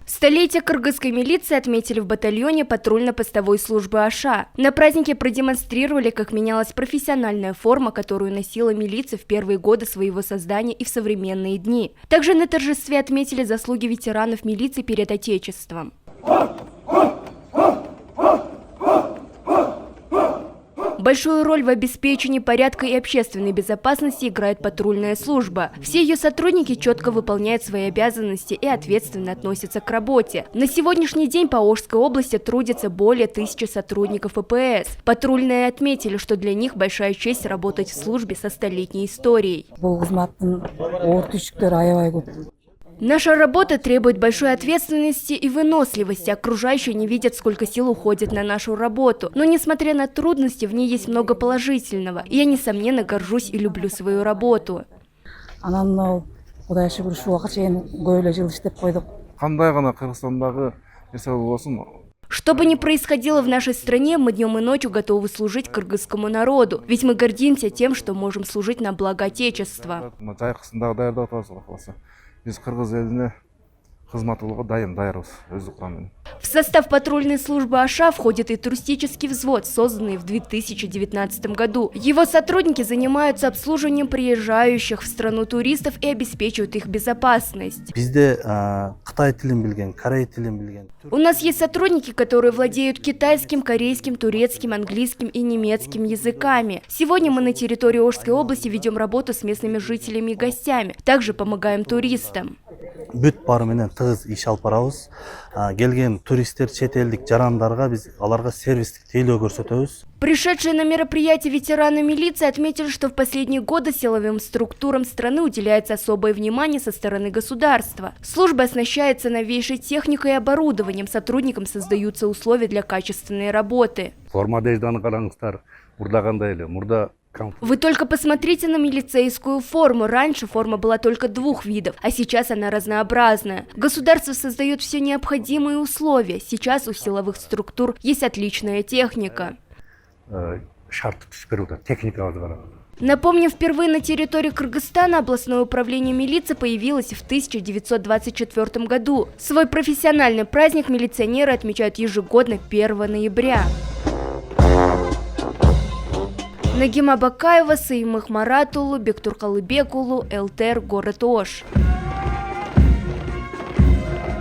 Столетие кыргызской милиции отметили в батальоне патрульно-постовой службы АША. На празднике продемонстрировали, как менялась профессиональная форма, которую носила милиция в первые годы своего создания и в современные дни. Также на торжестве отметили заслуги ветеранов милиции перед Отечеством. Большую роль в обеспечении порядка и общественной безопасности играет патрульная служба. Все ее сотрудники четко выполняют свои обязанности и ответственно относятся к работе. На сегодняшний день по Волжской области трудится более 1000 сотрудников ИПС. Патрульные отметили, что для них большая честь работать в службе со столетней историей. Наша работа требует большой ответственности и выносливости. Окружающие не видят, сколько сил уходит на нашу работу. Но несмотря на трудности, в ней есть много положительного. И я, несомненно, горжусь и люблю свою работу. Что бы ни происходило в нашей стране, мы днем и ночью готовы служить кыргызскому народу. Ведь мы гордимся тем, что можем служить на благо Отечества. В состав патрульной службы АША входит и туристический взвод, созданный в 2019 году. Его сотрудники занимаются обслуживанием приезжающих в страну туристов и обеспечивают их безопасность. У нас есть сотрудники, которые владеют китайским, корейским, турецким, английским и немецким языками. Сегодня мы на территории Волжской области ведем работу с местными жителями и гостями. Также помогаем туристам. Пришедшие на мероприятие ветераны милиции отметили, что в последние годы силовым структурам страны уделяется особое внимание со стороны государства. Служба оснащается новейшей техникой и оборудованием, сотрудникам создаются условия для качественной работы. Вы только посмотрите на милицейскую форму. Раньше форма была только 2 видов, а сейчас она разнообразная. Государство создает все необходимые условия. Сейчас у силовых структур есть отличная техника. Напомним, впервые на территории Кыргызстана областное управление милиции появилось в 1924 году. Свой профессиональный праздник милиционеры отмечают ежегодно 1 ноября. Нагима Бакаева, Саимых Маратулу, Бектур Калыбекулу, ЛТР, город Ош.